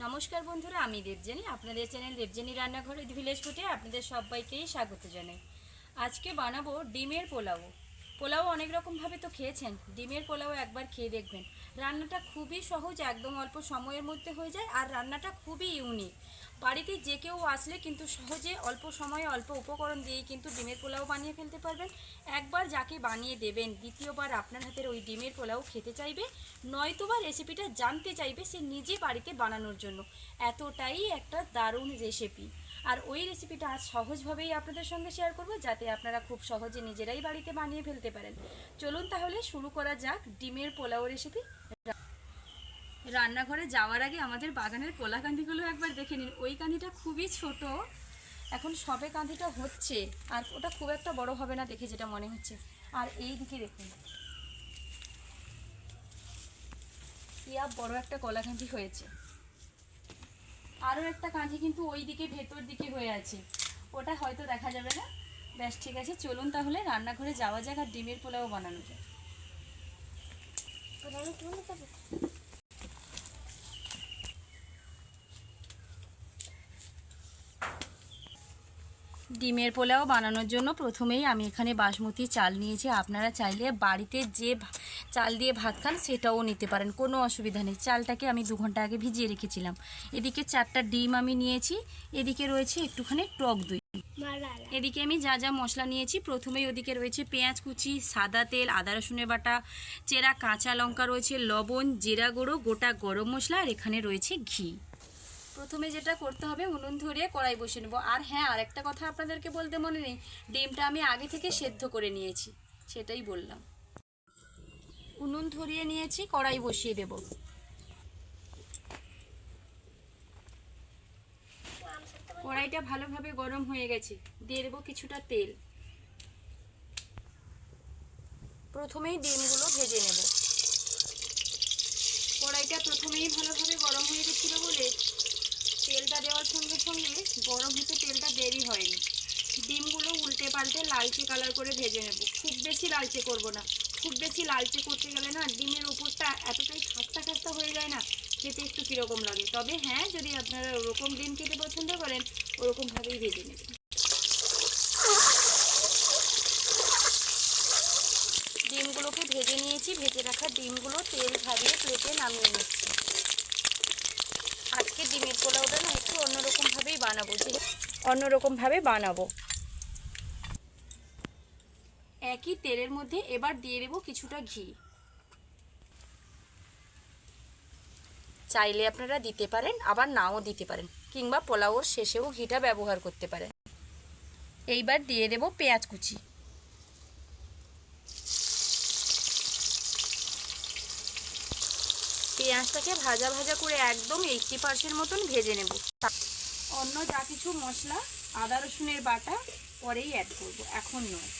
নমস্কার বন্ধুরা, আমি দেবজানি। আপনাদের চ্যানেল দেবজানি রান্নাঘর উইথ ভিলেজ ফুডে আপনাদের সবাইকেই স্বাগত জানাই। আজকে বানাবো ডিমের পোলাও। পোলাও অনেক রকমভাবে তো খেয়েছেন, ডিমের পোলাও একবার খেয়ে দেখবেন। রান্নাটা খুবই সহজ, একদম অল্প সময়ের মধ্যে হয়ে যায়, আর রান্নাটা খুবই ইউনিক। বাড়িতে যে কেউ আসলে কিন্তু সহজে অল্প সময়ে অল্প উপকরণ দিয়েই কিন্তু ডিমের পোলাও বানিয়ে ফেলতে পারবেন। একবার যাকে বানিয়ে দেবেন, দ্বিতীয়বার আপনার হাতের ওই ডিমের পোলাও খেতে চাইবে, নয়তোবা রেসিপিটা জানতে চাইবে সে নিজে বাড়িতে বানানোর জন্য। এতটাই একটা দারুণ রেসিপি। আর ওই রেসিপিটা আজ সহজভাবেই আপনাদের সঙ্গে শেয়ার করব, যাতে আপনারা খুব সহজে নিজেরাই বাড়িতে বানিয়ে ফেলতে পারেন। চলুন তাহলে শুরু করা যাক ডিমের পোলাও রেসিপি। রান্নাঘরে যাওয়ার আগে আমাদের বাগানের কলা কান্দিগুলো একবার দেখে নিন। ওই কান্দিটা খুবই ছোট, এখন সবে কান্দিটা হচ্ছে, আর ওটা খুব একটা বড় হবে না দেখে যেটা মনে হচ্ছে। আর এই দিকে দেখুন, ইয়া বড় একটা কলা কান্দি হয়েছে। আরও একটা কাঁধি কিন্তু ওই দিকে ভেতর দিকে হয়ে আছে, ওটা হয়তো দেখা যাবে না। ব্যাস ঠিক আছে, চলুন তাহলে রান্নাঘরে যাওয়া যাক আর ডিমের পোলাও বানানো যায়। ডিমের পোলাও বানানোর জন্য প্রথমেই আমি এখানে বাসমতি চাল নিয়েছি। আপনারা চাইলে বাড়িতে যে চাল দিয়ে ভাত খান সেটাও নিতে পারেন, কোনো অসুবিধা নেই। চালটাকে আমি 2 ঘন্টা আগে ভিজিয়ে রেখেছিলাম। এদিকে 4টা ডিম আমি নিয়েছি, এদিকে রয়েছে একটুখানি টক দই, এদিকে আমি যা যা মশলা নিয়েছি প্রথমেই ওদিকে রয়েছে পেঁয়াজ কুচি, সাদা তেল, আদা রসুনের বাটা, চেরা কাঁচা লঙ্কা রয়েছে, লবণ, জিরা গুঁড়ো, গোটা গরম মশলা, আর এখানে রয়েছে ঘি। প্রথমে যেটা করতে হবে, উনুন ধরিয়ে কড়াই বসিয়ে নেব। আর হ্যাঁ, আরেকটা কথা আপনাদেরকে বলতে মনে নেই, ডিমটা আমি আগে থেকে সেদ্ধ করে নিয়েছি, সেটাই বললাম। উনুন ধরিয়ে নিয়েছি, কড়াই বসিয়ে দেব। কড়াইটা ভালোভাবে গরম হয়ে গেছে, দিয়ে দেবো কিছুটা তেল। প্রথমেই ডিমগুলো ভেজে নেব। কড়াইটা প্রথমেই ভালোভাবে গরম হয়ে গেছিল বলে তেলটা দেওয়ার সঙ্গে সঙ্গে গরম হতে তেলটা দেরি হয়নি। ডিমগুলো উল্টে পাল্টে লালচে কালার করে ভেজে নেব। খুব বেশি লালচে করব না, খুব বেশি লালচে করতে গেলে না ডিমের উপরটা এতটাই খাস্তা খাস্তা হয়ে যায় না, খেতে একটু কীরকম লাগে। তবে হ্যাঁ, যদি আপনারা ওরকম ডিম খেতে পছন্দ করেন ওরকমভাবেই ভেজে নেবেন। ডিমগুলোকে ভেজে নিয়েছি, ভেজে রাখা ডিমগুলো তেল ঝারিয়ে প্লেটে নামিয়ে নিচ্ছি। আজকে ডিমের পোলাওটা না একটু অন্যরকমভাবেই বানাবো। একই তেলের মধ্যে এবার দিয়ে দেবো কিছুটা ঘি। চাইলে আপনারা দিতে পারেন, আবার নাও দিতে পারেন, কিংবা পোলাওর শেষেও ঘিটা ব্যবহার করতে পারেন। এইবার দিয়ে দেব পেঁয়াজ কুচি। পেঁয়াজটাকে ভাজা ভাজা করে একদম 80% মতন ভেজে নেব। অন্য যা কিছু মশলা, আদা রসুনের বাটা পরেই অ্যাড করব, এখন নয়।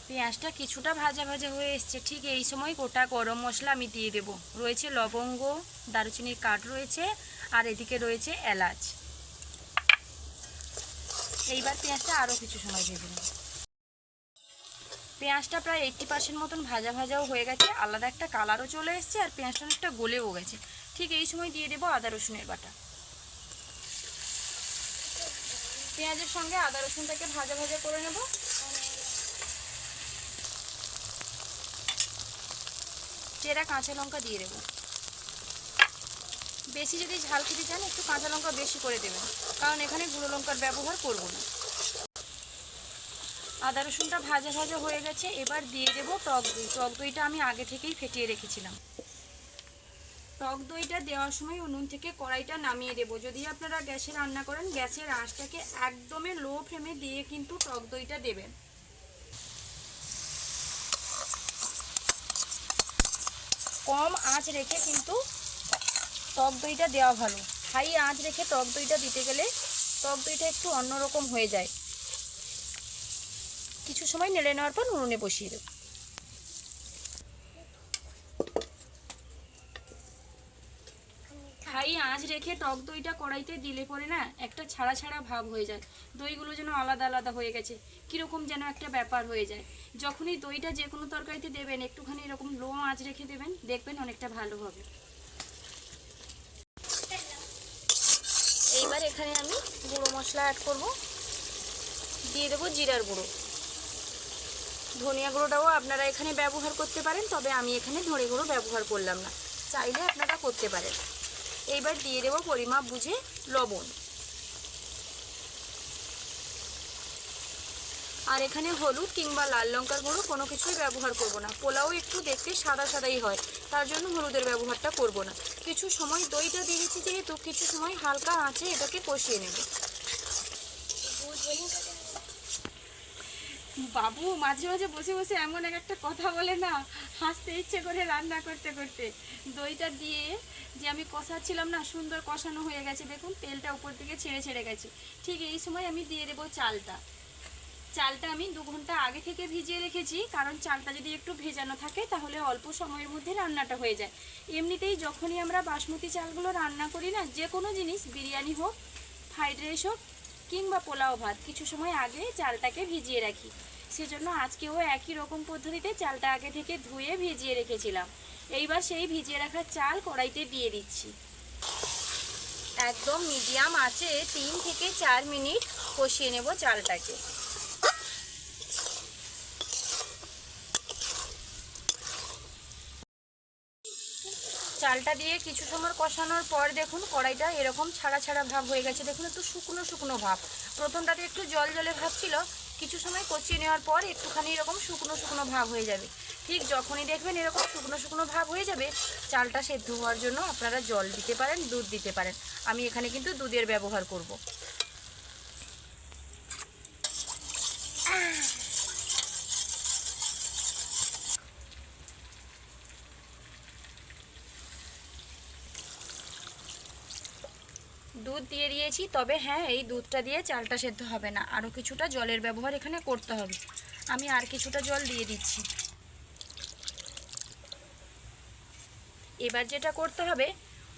পেঁয়াজটা কিছুটা ভাজা ভাজা হয়ে এসছে, ঠিক এই সময় গোটা গরম মশলা আমি দিয়ে দেব। রয়েছে লবঙ্গ, দারুচিনির কাঠ রয়েছে, আর এদিকে রয়েছে এলাচ। এইবার পেঁয়াজটা আরও কিছু সময় ভেজে নেব। পেঁয়াজটা প্রায় 80% মতন ভাজা ভাজাও হয়ে গেছে, আলাদা একটা কালারও চলে এসছে, আর পেঁয়াজটা অনেকটা গলেও গেছে। ঠিক এই সময় দিয়ে দেবো আদা রসুনের বাটা। পেঁয়াজের সঙ্গে আদা রসুনটাকে ভাজা ভাজা করে নেব। চেরা কাঁচা লঙ্কা দিয়ে দেবো। বেশি যদি ঝাল খেতে চান একটু কাঁচা লঙ্কা বেশি করে দেবেন, কারণ এখানে গুঁড়ো লঙ্কার ব্যবহার করব না। আদা রসুনটা ভাজা ভাজা হয়ে গেছে, এবার দিয়ে দেব টক দই। টক দইটা আমি আগে থেকেই ফেটিয়ে রেখেছিলাম। টক দইটা দেওয়ার সময় উনুন থেকে কড়াইটা নামিয়ে দেব। যদি আপনারা গ্যাসে রান্না করেন, গ্যাসের আঁচটাকে একদমই লো ফ্লেমে দিয়ে কিন্তু টক দইটা দেবেন। কম আঁচ রেখে কিন্তু টক দইটা দেওয়া ভালো। হাই আঁচ রেখে টক দইটা দিতে গেলে টক দইটা একটু অন্যরকম হয়ে যায়। কিছু সময় নেড়ে নেওয়ার পর উনুনে বসিয়ে দেব। হাই আঁচ রেখে টক দইটা কড়াইতে দিলে পরে না একটা ছাড়া ছাড়া ভাব হয়ে যায়, দইগুলো যেন আলাদা আলাদা হয়ে গেছে, কীরকম যেন একটা ব্যাপার হয়ে যায়। যখনই দইটা যে কোনো তরকারিতে দেবেন একটুখানি এরকম লো আঁচ রেখে দেবেন, দেখবেন অনেকটা ভালো হবে। এইবার এখানে আমি গুঁড়ো মশলা অ্যাড করব। দিয়ে দেবো জিরার গুঁড়ো। ধনিয়া গুঁড়োটাও আপনারা এখানে ব্যবহার করতে পারেন, তবে আমি এখানে ধনে গুঁড়ো ব্যবহার করলাম না, চাইলে আপনারা করতে পারেন। এইবার দিয়ে দেবো পরিমাপ বুঝে লবণ। আর এখানে হলুদ কিংবা লাল লঙ্কার গুঁড়ো কোনো কিছুই ব্যবহার করব না। পোলাও একটু দেখতে সাদা সাদাই হয়, তার জন্য হলুদের ব্যবহারটা করব না। কিছু সময় দইটা দিয়েছি যেহেতু, কিছু সময় হালকা আঁচে এটাকে কষিয়ে নেব। বাবু মাঝে মাঝে বসে বসে এমন একটা কথা বলে না, হাসতে ইচ্ছে করে রান্না করতে করতে। দইটা দিয়ে যে আমি কষাচ্ছিলাম না, সুন্দর কষানো হয়ে গেছে, দেখুন তেলটা উপর থেকে ছেড়ে ছেড়ে গেছে। ঠিক এই সময় আমি দিয়ে দেবো চালটা। চালটা আমি 2 ঘন্টা আগে থেকে ভিজিয়ে রেখেছি, কারণ চালটা যদি একটু ভেজানো থাকে তাহলে অল্প সময়ের মধ্যে রান্নাটা হয়ে যায়। এমনিতেই যখনই আমরা বাসমতি চালগুলো রান্না করি না, যে কোনো জিনিস, বিরিয়ানি হোক, ফ্রাইড রাইস হোক কিংবা পোলাও ভাত, কিছু সময় আগে চালটাকে ভিজিয়ে রাখি। সেজন্য আজকেও একই রকম পদ্ধতিতে চালটা আগে থেকে ধুয়ে ভিজিয়ে রেখেছিলাম। এইবার সেই ভিজিয়ে রাখা চাল কড়াইতে দিয়ে দিচ্ছি। একদম মিডিয়াম আঁচে 3 থেকে 4 মিনিট কষিয়ে নেব চালটাকে। চালটা দিয়ে কিছু সময় কষানোর পর দেখুন কড়াইটা এরকম ছাড়া ছাড়া ভাব হয়ে গেছে। দেখুন একটু শুকনো শুকনো ভাব। প্রথমটাতে একটু জল জলে ভাব ছিল, কিছু সময় কষিয়ে নেওয়ার পর একটুখানি এরকম শুকনো শুকনো ভাব হয়ে যাবে। ঠিক যখনই দেখবেন এরকম শুকনো শুকনো ভাব হয়ে যাবে, চালটা সেদ্ধ হওয়ার জন্য আপনারা জল দিতে পারেন, দুধ দিতে পারেন। আমি এখানে কিন্তু দুধের ব্যবহার করব। দুধ দিয়ে দিয়েছি, তবে হ্যাঁ, এই দুধটা দিয়ে চালটা সেদ্ধ হবে না, আরও কিছুটা জলের ব্যবহার এখানে করতে হবে। আমি আর কিছুটা জল দিয়ে দিচ্ছি। এবার যেটা করতে হবে,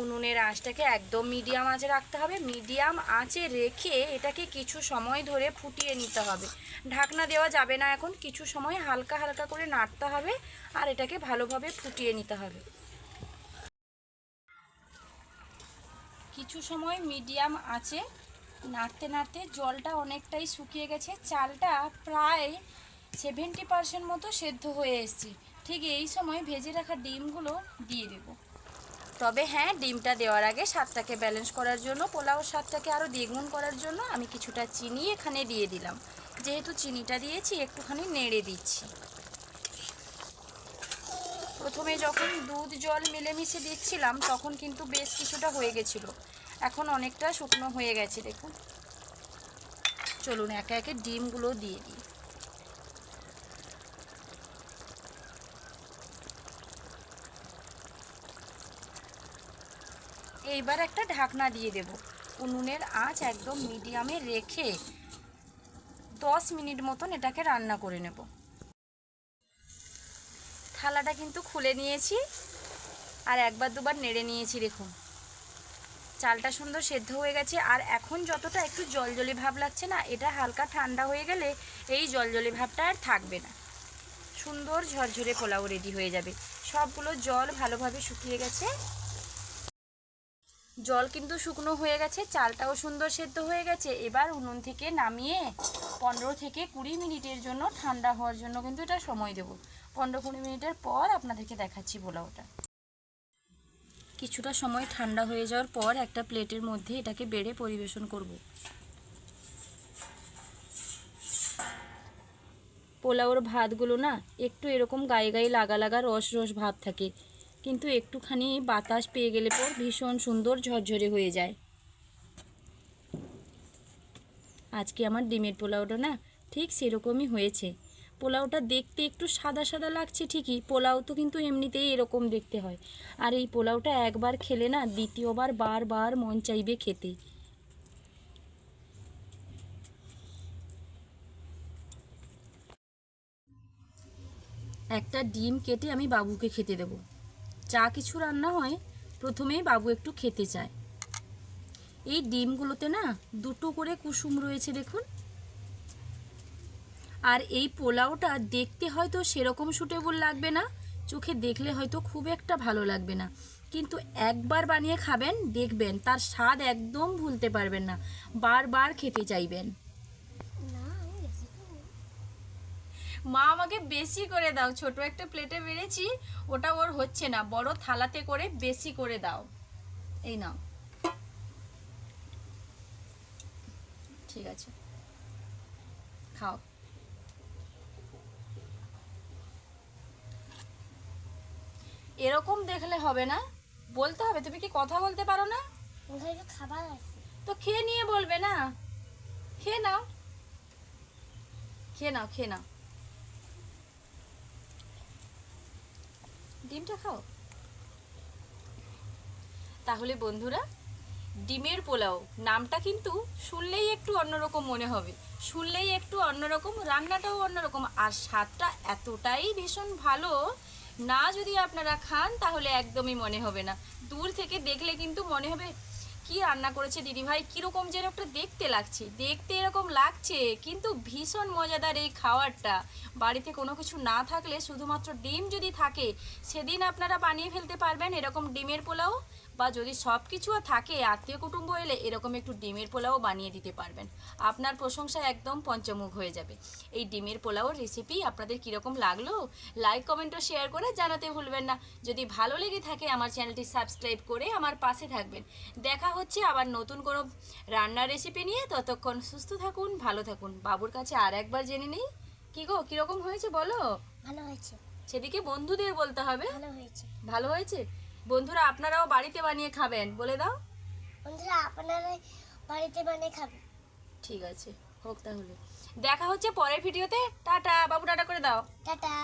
উনুনের আঁচটাকে একদম মিডিয়াম আঁচে রাখতে হবে। মিডিয়াম আঁচে রেখে এটাকে কিছু সময় ধরে ফুটিয়ে নিতে হবে। ঢাকনা দেওয়া যাবে না এখন, কিছু সময় হালকা হালকা করে নাড়তে হবে আর এটাকে ভালোভাবে ফুটিয়ে নিতে হবে। কিছু সময় মিডিয়াম আঁচে নাড়তে নাড়তে জলটা অনেকটাই শুকিয়ে গেছে, চালটা প্রায় 70% মতো সেদ্ধ হয়ে এসেছে। ঠিক এই সময় ভেজে রাখা ডিমগুলো দিয়ে দেব। তবে হ্যাঁ, ডিমটা দেওয়ার আগে স্বাদটাকে ব্যালেন্স করার জন্য, পোলাওর স্বাদটাকে আরও দ্বিগুণ করার জন্য আমি কিছুটা চিনি এখানে দিয়ে দিলাম। যেহেতু চিনিটা দিয়েছি, একটুখানি নেড়ে দিচ্ছি। প্রথমে যখন দুধ জল মিলেমিশে দিচ্ছিলাম তখন কিন্তু বেশ কিছুটা হয়ে গেছিল, এখন অনেকটা শুকনো হয়ে গেছে দেখুন। চলুন একে একে ডিমগুলো দিয়ে দিই। এইবার একটা ঢাকনা দিয়ে দেব। উনুনের আঁচ একদম মিডিয়ামে রেখে 10 মিনিট মতন এটাকে রান্না করে নেব। থালাটা কিন্তু খুলে নিয়েছি আর একবার দুবার নেড়ে নিয়েছি। দেখুন চালটা সুন্দর সেদ্ধ হয়ে গেছে। আর এখন যতটা একটু জলজলি ভাব লাগছে না, এটা হালকা ঠান্ডা হয়ে গেলে এই জলজলি ভাবটা আর থাকবে না, সুন্দর ঝরঝরে পোলাও রেডি হয়ে যাবে। সবগুলো জল ভালোভাবে শুকিয়ে গেছে, জল কিন্তু শুকনো হয়ে গেছে, চালটাও সুন্দর সেদ্ধ হয়ে গেছে। এবার উনুন থেকে নামিয়ে 15 থেকে 20 মিনিটের জন্য ঠান্ডা হওয়ার জন্য কিন্তু এটা সময় দেব। 15-20 মিনিটের পর আপনাদেরকে দেখাচ্ছি পোলাওটা। কিছুটা সময় ঠান্ডা হয়ে যাওয়ার পর একটা প্লেটের মধ্যে এটাকে বেড়ে পরিবেশন করব। পোলাওর ভাতগুলো না একটু এরকম গায়ে গায়ে লাগা লাগা রস রস ভাব থাকে, কিন্তু একটুখানি বাতাস পেয়ে গেলে পর ভীষণ সুন্দর ঝরঝরে হয়ে যায়। আজকে আমার ডিমের পোলাওটা না ঠিক সেরকমই হয়েছে। পোলাওটা দেখতে একটু সাদা সাদা লাগছে ঠিকই, পোলাও তো কিন্তু এমনিতেই এরকম দেখতে হয়। আর এই পোলাওটা একবার খেলে না দ্বিতীয়বার বারবার মন চাইবে খেতে। একটা ডিম কেটে আমি বাবুকে খেতে দেব। যা কিছু রান্না হয় প্রথমেই বাবু একটু খেতে চায়। এই ডিমগুলোতে না 2টো করে কুসুম রয়েছে দেখুন। আর এই পোলাওটা দেখতে হয়তো সেরকম সুটেবল লাগবে না, চোখে দেখলে হয়তো খুব একটা ভালো লাগবে না, কিন্তু একবার বানিয়ে খাবেন, দেখবেন তার স্বাদ একদম ভুলতে পারবেন না, বারবার খেতে চাইবেন। মা আমাকে বেশি করে দাও, ছোট একটা প্লেটে বেড়েছি, ওটা ওর হচ্ছে না, বড় থালাতে করে বেশি করে দাও। এই নাও, ঠিক আছে, খাও। এরকম দেখলে হবে না, বলতে হবে। তুমি কি কথা বলতে পারো না? খাবার আছে তো খেয়ে নিয়ে বলবে না। খেয়ে নাও, খেয়ে নাও, খেয়ে নাও, ডিমটা খাও। তাহলে বন্ধুরা, ডিমের পোলাও নামটা কিন্তু শুনলেই একটু অন্যরকম মনে হবে, শুনলেই একটু অন্যরকম, রান্নাটাও অন্যরকম, আর স্বাদটা এতটাই ভীষণ ভালো না, যদি আপনারা খান তাহলে একদমই মনে হবে না। দূর থেকে দেখলে কিন্তু মনে হবে কি রান্না করেছে দিদিভাই, কীরকম যেন একটা দেখতে লাগছে, দেখতে এরকম লাগছে, কিন্তু ভীষণ মজাদার এই খাবারটা। বাড়িতে কোনো কিছু না থাকলে শুধুমাত্র ডিম যদি থাকে, সেদিন আপনারা বানিয়ে ফেলতে পারবেন এরকম ডিমের পোলাও, বা যদি সব কিছুও থাকে, আত্মীয় কুটুম্ব এলে এরকম একটু ডিমের পোলাও বানিয়ে দিতে পারবেন। আপনার প্রশংসা একদম পঞ্চমুখ হয়ে যাবে। এই ডিমের পোলাওর রেসিপি আপনাদের কীরকম লাগলো, লাইক কমেন্ট ও শেয়ার করে জানাতে ভুলবেন না। যদি ভালো লেগে থাকে আমার চ্যানেলটি সাবস্ক্রাইব করে আমার পাশে থাকবেন। দেখা হচ্ছে আবার নতুন কোনো রান্নার রেসিপি নিয়ে। ততক্ষণ সুস্থ থাকুন, ভালো থাকুন। বাবুর কাছে আর একবার জেনে নেই, কি গো, কীরকম হয়েছে বলো? ভালো হয়েছে। সেদিকে বন্ধুদের বলতে হবে ভালো হয়েছে। ভালো হয়েছে। বন্ধুরা আপনারাও বাড়িতে বানিয়ে খাবেন, বলে দাও। বন্ধুরা আপনারা বাড়িতে বানিয়ে খাবেন। ঠিক আছে, হোক তাহলে। দেখা হচ্ছে পরের ভিডিওতে। টাটা, বাবু টাটা করে দাও। টাটা।